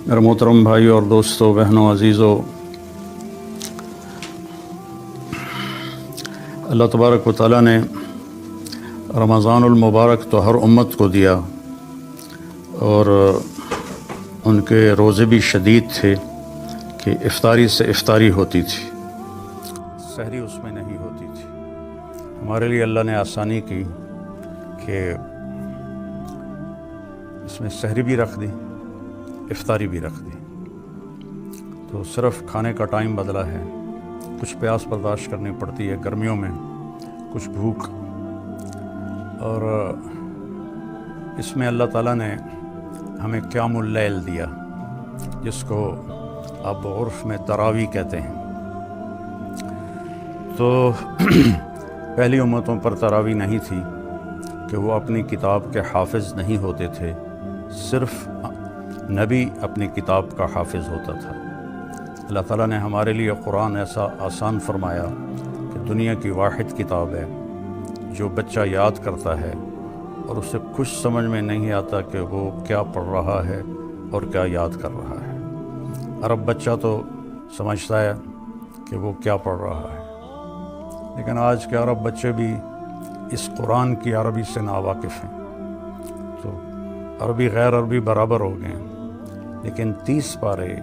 میرے محترم بھائیوں اور دوستوں، بہنوں، عزیزوں، اللہ تبارک و تعالیٰ نے رمضان المبارک تو ہر امت کو دیا، اور ان کے روزے بھی شدید تھے کہ افطاری سے افطاری ہوتی تھی، سحری اس میں نہیں ہوتی تھی۔ ہمارے لیے اللہ نے آسانی کی کہ اس میں سحری بھی رکھ دی، افطاری بھی رکھ دی، تو صرف کھانے کا ٹائم بدلا ہے۔ کچھ پیاس برداشت کرنی پڑتی ہے گرمیوں میں، کچھ بھوک، اور اس میں اللہ تعالیٰ نے ہمیں قیام اللیل دیا، جس کو آپ عرف میں تراویح کہتے ہیں۔ تو پہلی امتوں پر تراویح نہیں تھی کہ وہ اپنی کتاب کے حافظ نہیں ہوتے تھے، صرف نبی اپنی کتاب کا حافظ ہوتا تھا۔ اللہ تعالیٰ نے ہمارے لیے قرآن ایسا آسان فرمایا کہ دنیا کی واحد کتاب ہے جو بچہ یاد کرتا ہے اور اسے کچھ سمجھ میں نہیں آتا کہ وہ کیا پڑھ رہا ہے اور کیا یاد کر رہا ہے۔ عرب بچہ تو سمجھتا ہے کہ وہ کیا پڑھ رہا ہے، لیکن آج کے عرب بچے بھی اس قرآن کی عربی سے ناواقف ہیں، تو عربی غیر عربی برابر ہو گئے ہیں۔ لیکن 30 پارے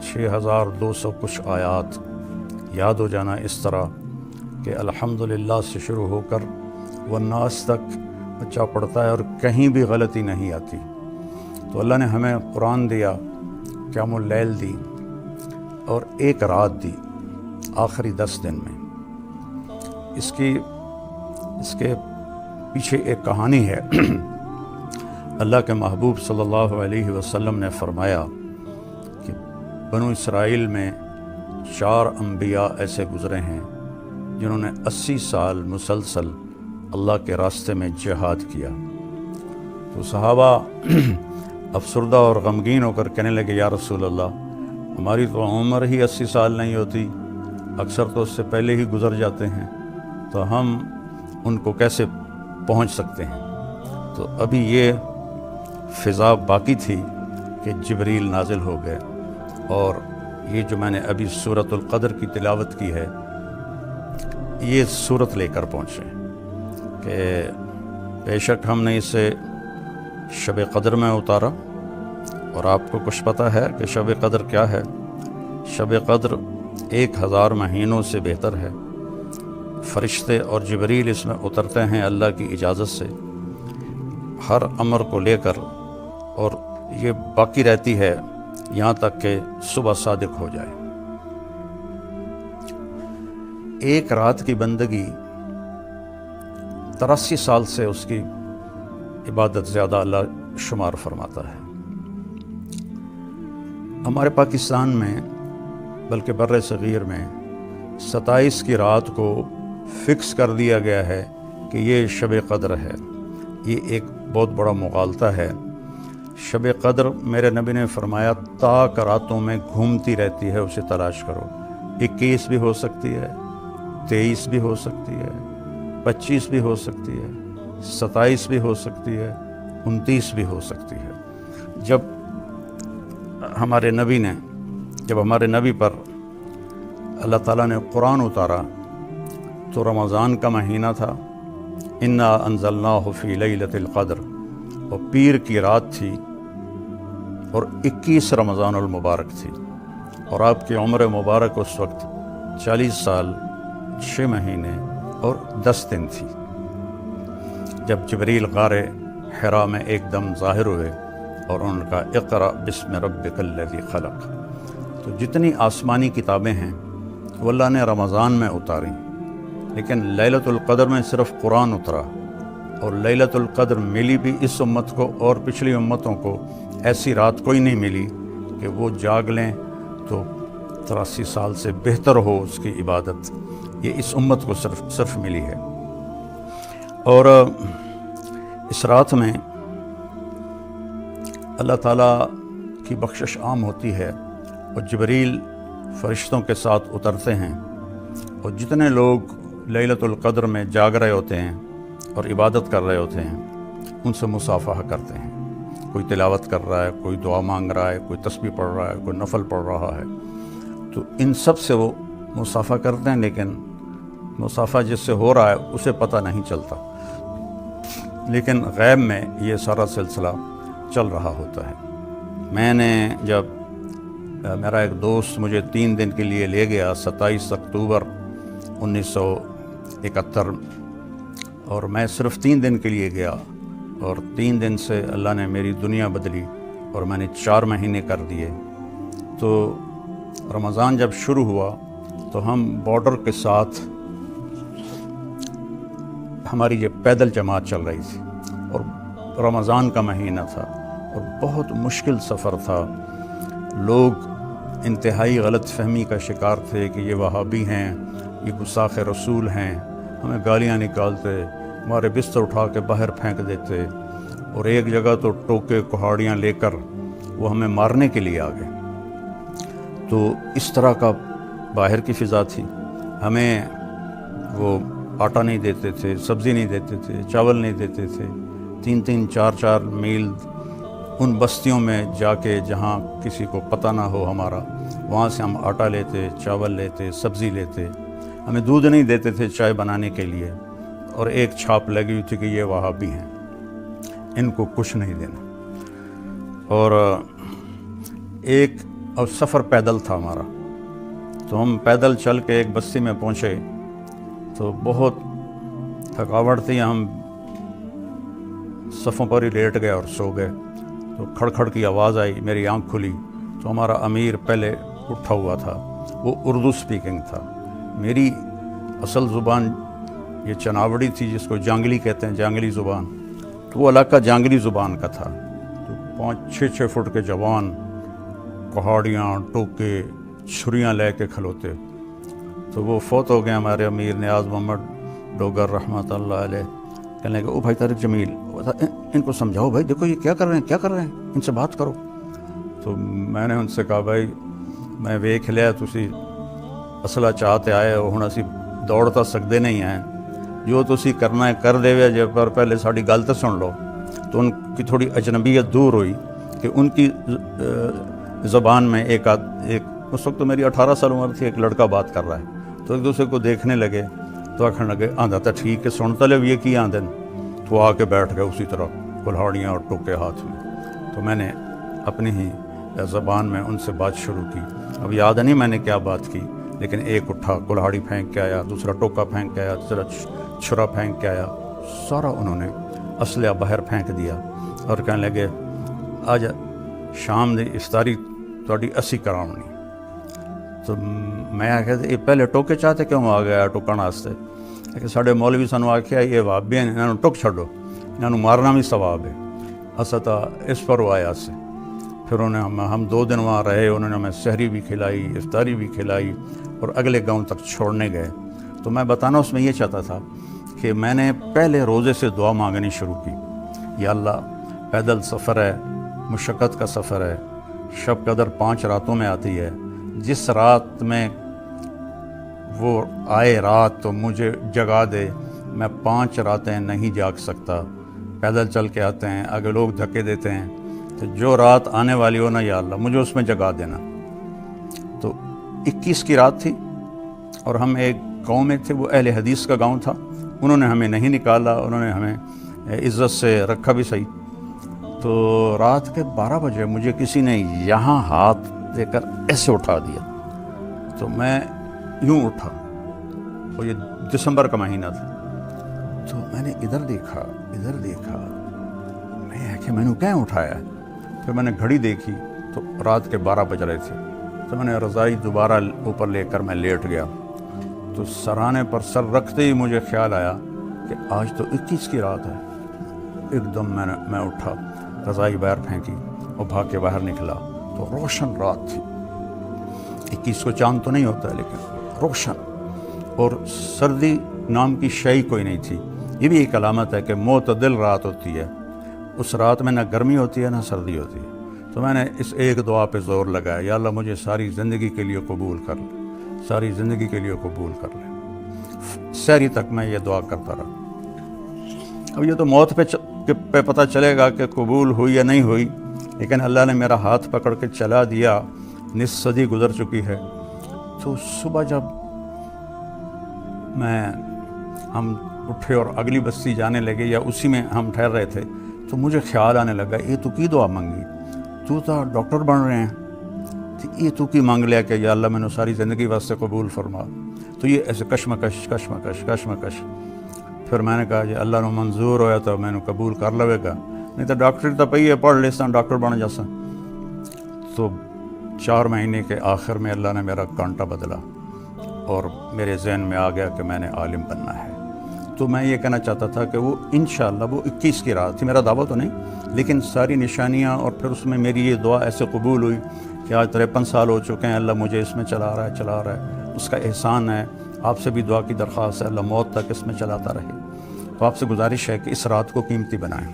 6200 کچھ آیات یاد ہو جانا اس طرح کہ الحمدللہ سے شروع ہو کر والناس تک بچہ پڑھتا ہے اور کہیں بھی غلطی نہیں آتی۔ تو اللہ نے ہمیں قرآن دیا، قیام اللیل دی، اور ایک رات دی آخری 10 دن میں۔ اس کے پیچھے ایک کہانی ہے۔ اللہ کے محبوب صلی اللہ علیہ وسلم نے فرمایا کہ بنو اسرائیل میں 4 انبیاء ایسے گزرے ہیں جنہوں نے 80 سال مسلسل اللہ کے راستے میں جہاد کیا۔ تو صحابہ افسردہ اور غمگین ہو کر کہنے لگے، یا رسول اللہ، ہماری تو عمر ہی 80 سال نہیں ہوتی، اکثر تو اس سے پہلے ہی گزر جاتے ہیں، تو ہم ان کو کیسے پہنچ سکتے ہیں؟ تو ابھی یہ فضا باقی تھی کہ جبریل نازل ہو گئے، اور یہ جو میں نے ابھی سورۃ القدر کی تلاوت کی ہے، یہ سورت لے کر پہنچے کہ بے شک ہم نے اسے شب قدر میں اتارا، اور آپ کو کچھ پتہ ہے کہ شب قدر کیا ہے؟ شب قدر 1000 مہینوں سے بہتر ہے۔ فرشتے اور جبریل اس میں اترتے ہیں اللہ کی اجازت سے، ہر امر کو لے کر، اور یہ باقی رہتی ہے یہاں تک کہ صبح صادق ہو جائے۔ ایک رات کی بندگی 83 سال سے اس کی عبادت زیادہ اللہ شمار فرماتا ہے۔ ہمارے پاکستان میں، بلکہ بر صغیر میں، 27 کی رات کو فکس کر دیا گیا ہے کہ یہ شب قدر ہے۔ یہ ایک بہت بڑا مغالطہ ہے۔ شب قدر میرے نبی نے فرمایا تاک راتوں میں گھومتی رہتی ہے، اسے تلاش کرو۔ 21 بھی ہو سکتی ہے، 23 بھی ہو سکتی ہے، 25 بھی ہو سکتی ہے، 27 بھی ہو سکتی ہے، 29 بھی ہو سکتی ہے۔ جب ہمارے نبی پر اللہ تعالیٰ نے قرآن اتارا تو رمضان کا مہینہ تھا، انا انزلناہ فی لیلۃ القدر، اور پیر کی رات تھی، اور 21 رمضان المبارک تھی، اور آپ کی عمر مبارک اس وقت 40 سال 6 مہینے اور 10 دن تھی، جب جبریل غار حرا میں ایک دم ظاہر ہوئے اور ان کا اقرأ بسم ربک الذی خلق۔ تو جتنی آسمانی کتابیں ہیں وہ اللہ نے رمضان میں اتاری، لیکن لیلۃ القدر میں صرف قرآن اترا، اور لیلۃ القدر ملی بھی اس امت کو اور پچھلی امتوں کو ایسی رات کوئی نہیں ملی کہ وہ جاگ لیں تو 83 سال سے بہتر ہو اس کی عبادت۔ یہ اس امت کو صرف ملی ہے۔ اور اس رات میں اللہ تعالیٰ کی بخشش عام ہوتی ہے، اور جبریل فرشتوں کے ساتھ اترتے ہیں، اور جتنے لوگ لیلۃ القدر میں جاگ رہے ہوتے ہیں اور عبادت کر رہے ہوتے ہیں ان سے مصافحہ کرتے ہیں۔ کوئی تلاوت کر رہا ہے، کوئی دعا مانگ رہا ہے، کوئی تسبیح پڑھ رہا ہے، کوئی نفل پڑھ رہا ہے، تو ان سب سے وہ مصافحہ کرتے ہیں، لیکن مصافحہ جس سے ہو رہا ہے اسے پتہ نہیں چلتا، لیکن غیب میں یہ سارا سلسلہ چل رہا ہوتا ہے۔ میں نے جب میرا ایک دوست مجھے 3 دن کے لیے لے گیا 27 اکتوبر 1971، اور میں صرف 3 دن کے لیے گیا، اور 3 دن سے اللہ نے میری دنیا بدلی اور میں نے 4 مہینے کر دیے۔ تو رمضان جب شروع ہوا تو ہم بارڈر کے ساتھ ہماری یہ پیدل جماعت چل رہی تھی، اور رمضان کا مہینہ تھا اور بہت مشکل سفر تھا۔ لوگ انتہائی غلط فہمی کا شکار تھے کہ یہ وہابی ہیں، یہ گستاخ رسول ہیں، ہمیں گالیاں نکالتے، ہمارے بستر اٹھا کے باہر پھینک دیتے، اور ایک جگہ تو ٹوکے کہاڑیاں لے کر وہ ہمیں مارنے کے لیے آ گئے۔ تو اس طرح کا باہر کی فضا تھی۔ ہمیں وہ آٹا نہیں دیتے تھے، سبزی نہیں دیتے تھے، چاول نہیں دیتے تھے۔ 3-3 4-4 میل ان بستیوں میں جا کے جہاں کسی کو پتہ نہ ہو ہمارا، وہاں سے ہم آٹا لیتے، چاول لیتے، سبزی لیتے۔ ہمیں دودھ نہیں دیتے تھے چائے بنانے کے لیے، اور ایک چھاپ لگی ہوئی تھی کہ یہ وہابی ہیں، ان کو کچھ نہیں دینا۔ اور سفر پیدل تھا ہمارا، تو ہم پیدل چل کے ایک بستی میں پہنچے تو بہت تھکاوٹ تھی، ہم صفوں پر ہی لیٹ گئے اور سو گئے۔ تو کھڑ کی آواز آئی، میری آنکھ کھلی تو ہمارا امیر پہلے اٹھا ہوا تھا، وہ اردو سپیکنگ تھا۔ میری اصل زبان یہ چناوڑی تھی، جس کو جانگلی کہتے ہیں، جانگلی زبان، تو وہ علاقہ جانگلی زبان کا تھا۔ تو 5-6 فٹ کے جوان کہاڑیاں، ٹوکے، چھریاں لے کے کھلوتے۔ تو وہ فوت ہو گئے ہمارے امیر نیاز محمد ڈوگر رحمۃ اللہ علیہ۔ کہنے لگے، او بھائی طارق جمیل، ان کو سمجھاؤ بھائی، دیکھو یہ کیا کر رہے ہیں، ان سے بات کرو۔ تو میں نے ان سے کہا، بھائی میں ویکھ لیا تسی اصلہ چاہتے آئے ہو، ہن اسی دوڑ تا سکدے نہیں ہیں، جو تسی کرنا ہے کر دے وے، جب پر پہلے ساڈی گل تے سن لو۔ تو ان کی تھوڑی اجنبیت دور ہوئی کہ ان کی زبان میں ایک اس وقت تو میری 18 سال عمر تھی، ایک لڑکا بات کر رہا ہے، تو ایک دوسرے کو دیکھنے لگے، تو آکھنے لگے، آندھا تا ٹھیک ہے، سنتا لے یہ کی آندھن۔ تو آ کے بیٹھ گئے اسی طرح کلہاڑیاں اور ٹوکے ہاتھ میں۔ تو میں نے اپنی ہی زبان میں ان سے بات شروع کی۔ اب یاد نہیں میں نے کیا بات کی، لیکن ایک اٹھا کلہاڑی پھینک کے آیا، دوسرا ٹوکا پھینک کے آیا، تیسرا چھرا پھینک کے آیا، سارا انہوں نے اسلحہ باہر پھینک دیا، اور کہنے لگے، آج شام دی افطاری تہاڈی اسی کراونی۔ تو میں آخیا، یہ پہلے ٹوکے چاہتے کیوں آ گیا ٹکن واسطے؟ کہ ساڈے مولوی سانوں آخیا یہ وہابی ہیں، انہوں ٹک چھڈو، انہوں مارنا بھی ثواب ہے، اسا تا اس پر وہ آیا سے۔ پھر ہم 2 دن وہاں رہے، انہوں نے ہمیں سحری بھی کھلائی، افطاری بھی کھلائی، اور اگلے گاؤں تک چھوڑنے گئے۔ تو میں بتانا اس میں یہ چاہتا تھا کہ میں نے پہلے روزے سے دعا مانگنی شروع کی، یا اللہ پیدل سفر ہے، مشقت کا سفر ہے، شب قدر 5 راتوں میں آتی ہے، جس رات میں وہ آئے رات تو مجھے جگا دے، میں 5 راتیں نہیں جاگ سکتا، پیدل چل کے آتے ہیں، آگے لوگ دھکے دیتے ہیں، تو جو رات آنے والی ہو نا یا اللہ مجھے اس میں جگا دینا۔ تو 21 کی رات تھی، اور ہم ایک گاؤں میں تھے، وہ اہل حدیث کا گاؤں تھا، انہوں نے ہمیں نہیں نکالا، انہوں نے ہمیں عزت سے رکھا بھی صحیح۔ تو رات کے 12 بجے مجھے کسی نے یہاں ہاتھ دے کر ایسے اٹھا دیا، تو میں یوں اٹھا، اور یہ دسمبر کا مہینہ تھا۔ تو میں نے ادھر دیکھا، میں کہ میں نے کیوں اٹھایا ہے؟ پھر میں نے گھڑی دیکھی تو رات کے 12 بج رہے تھے۔ تو میں نے رضائی دوبارہ اوپر لے کر میں لیٹ گیا۔ تو سرانے پر سر رکھتے ہی مجھے خیال آیا کہ آج تو 21 کی رات ہے۔ ایک دم میں اٹھا، رضائی باہر پھینکی اور بھاگ کے باہر نکلا، تو روشن رات تھی۔ 21 کو چاند تو نہیں ہوتا ہے، لیکن روشن، اور سردی نام کی شے کوئی نہیں تھی۔ یہ بھی ایک علامت ہے کہ معتدل رات ہوتی ہے، اس رات میں نہ گرمی ہوتی ہے نہ سردی ہوتی ہے۔ تو میں نے اس ایک دعا پہ زور لگایا، یا اللہ مجھے ساری زندگی کے لیے قبول کر لے، ساری زندگی کے لیے قبول کر لے۔ سحری تک میں یہ دعا کرتا رہا۔ اب یہ تو موت پہ پہ پتہ چلے گا کہ قبول ہوئی یا نہیں ہوئی، لیکن اللہ نے میرا ہاتھ پکڑ کے چلا دیا، نصف صدی گزر چکی ہے۔ تو صبح جب ہم اٹھے اور اگلی بستی جانے لگے یا اسی میں ہم ٹھہر رہے تھے، تو مجھے خیال آنے لگا یہ تو کی دعا منگی، تو ڈاکٹر بن رہے ہیں، یہ تو کی مانگ لیا کہ یا اللہ میں نے ساری زندگی واسطے قبول فرما۔ تو یہ ایسے کشمکش۔ پھر میں نے کہا جی اللہ نے منظور ہویا تو میں نے قبول کر لوے گا، نہیں تو ڈاکٹر تو پئی ہے پڑھ لیسا ڈاکٹر بن جاسا۔ تو 4 مہینے کے آخر میں اللہ نے میرا کانٹا بدلا اور میرے ذہن میں آ گیا کہ میں نے عالم بننا ہے۔ تو میں یہ کہنا چاہتا تھا کہ وہ انشاءاللہ وہ 21 کی رات تھی، میرا دعویٰ تو نہیں، لیکن ساری نشانیاں اور پھر اس میں میری یہ دعا ایسے قبول ہوئی کہ آج 53 سال ہو چکے ہیں، اللہ مجھے اس میں چلا رہا ہے، اس کا احسان ہے۔ آپ سے بھی دعا کی درخواست ہے، اللہ موت تک اس میں چلاتا رہے۔ تو آپ سے گزارش ہے کہ اس رات کو قیمتی بنائیں۔